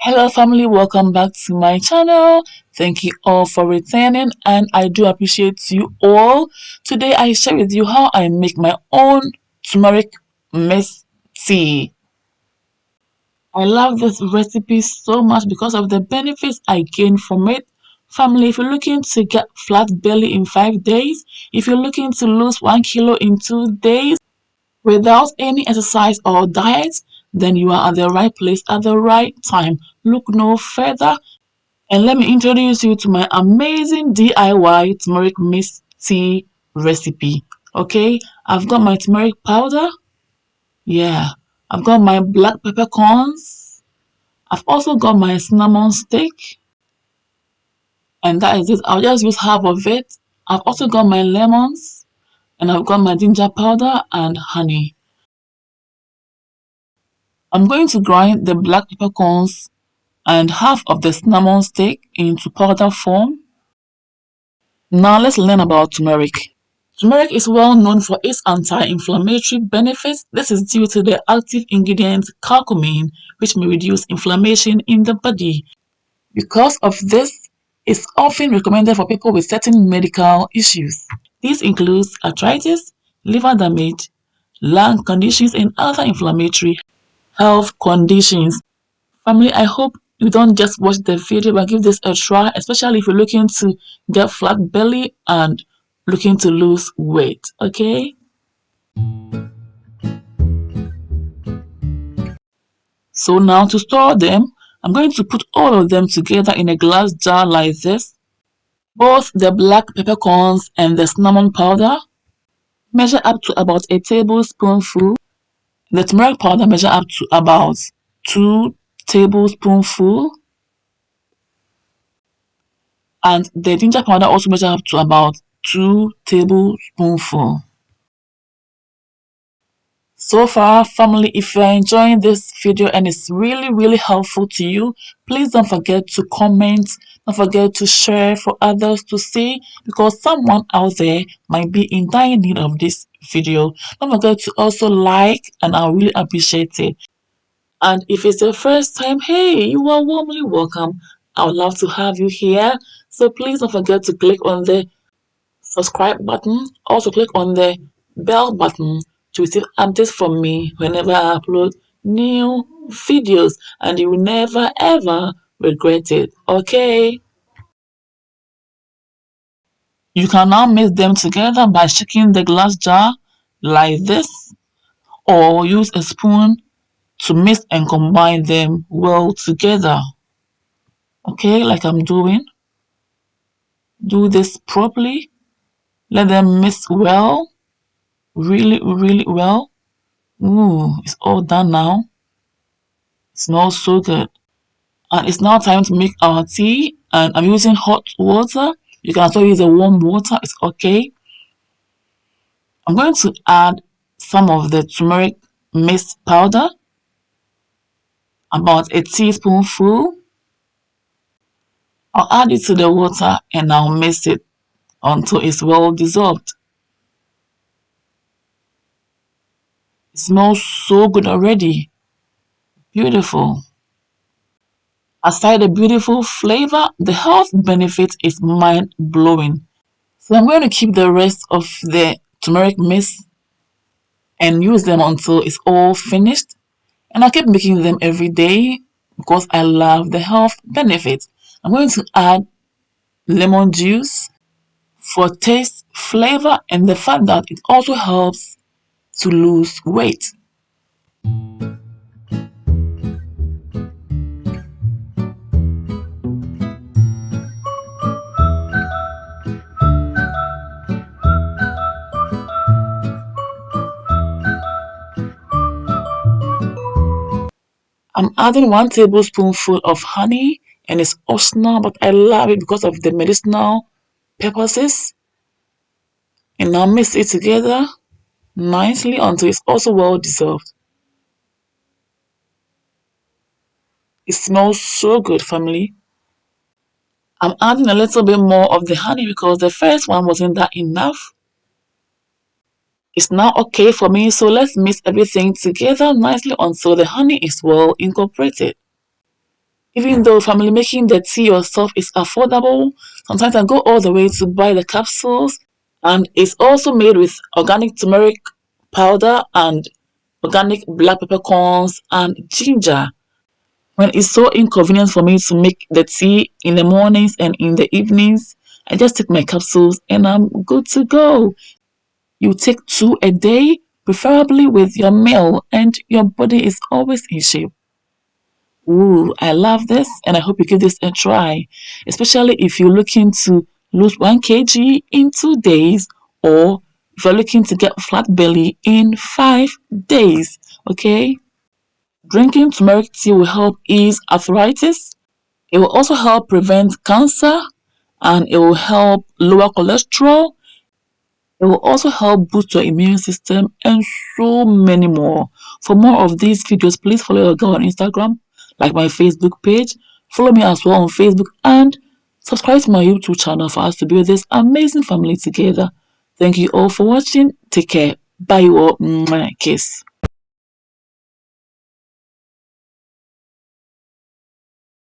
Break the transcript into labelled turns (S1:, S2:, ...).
S1: Hello family, welcome back to my channel. Thank you all for returning and I do appreciate you all. Today I share with you how I make my own turmeric mist tea. I love this recipe so much because of the benefits I gain from it. Family, if you're looking to get flat belly in 5 days, if you're looking to lose 1 kilo in 2 days without any exercise or diet, then you are at the right place at the right time. Look no further and let me introduce you to my amazing DIY turmeric mist tea recipe. Okay, I've got my turmeric powder. Yeah, I've got my black peppercorns. I've also got my cinnamon stick, and that is it. I'll just use half of it. I've also got my lemons, and I've got my ginger powder and honey. I'm going to grind the black peppercorns and half of the cinnamon stick into powder form. Now let's learn about turmeric. Turmeric is well known for its anti-inflammatory benefits. This is due to the active ingredient curcumin, which may reduce inflammation in the body. Because of this, it's often recommended for people with certain medical issues. These include arthritis, liver damage, lung conditions, and other inflammatory health conditions. Family, I hope you don't just watch the video but give this a try, especially if you're looking to get flat belly and looking to lose weight. Okay, so now to store them, I'm going to put all of them together in a glass jar like this. Both the black peppercorns and the cinnamon powder measure up to about a tablespoonful. The turmeric powder measure up to about 2 tablespoonfuls, and the ginger powder also measure up to about 2 tablespoonfuls. So far, family, if you're enjoying this video and it's really helpful to you, please don't forget to comment, don't forget to share for others to see, because someone out there might be in dire need of this video. Don't forget to also like, and I'll really appreciate it. And if it's your first time, hey, you are warmly welcome. I would love to have you here. So please don't forget to click on the subscribe button. Also click on the bell button to receive updates from me whenever I upload new videos, and you will never ever regret it. Okay, you can now mix them together by shaking the glass jar like this, or use a spoon to mix and combine them well together. Okay, like I'm doing. Do this properly. Let them mix well, really well. Ooh, it's all done now. It smells so good. And it's now time to make our tea, and I'm using hot water. You can also use the warm water, it's okay. I'm going to add some of the turmeric mist powder, about a teaspoonful. I'll add it to the water and I'll mix it until it's well dissolved. It smells so good already. Beautiful. Aside the beautiful flavor, the health benefit is mind-blowing. So I'm going to keep the rest of the turmeric mist and use them until it's all finished. And I keep making them every day because I love the health benefits. I'm going to add lemon juice for taste, flavor, and the fact that it also helps to lose weight. I'm adding 1 tablespoonful of honey, and it's optional, but I love it because of the medicinal purposes. And now mix it together nicely until it's also well dissolved. It smells so good, family. I'm adding a little bit more of the honey because the first one wasn't that enough. It's now okay for me, so let's mix everything together nicely until the honey is well incorporated. Even though family making the tea yourself is affordable, sometimes I go all the way to buy the capsules, and it's also made with organic turmeric powder and organic black peppercorns and ginger. When it's so inconvenient for me to make the tea in the mornings and in the evenings, I just take my capsules and I'm good to go. You take 2 a day, preferably with your meal, and your body is always in shape. Ooh, I love this and I hope you give this a try, especially if you're looking to lose 1 kg in 2 days, or if you're looking to get flat belly in 5 days. Okay? Drinking turmeric tea will help ease arthritis. It will also help prevent cancer, and it will help lower cholesterol. It will also help boost your immune system and so many more. For more of these videos, please follow your girl on Instagram, like my Facebook page. Follow me as well on Facebook and subscribe to my YouTube channel for us to build this amazing family together. Thank you all for watching. Take care. Bye you all. Mwah. Kiss.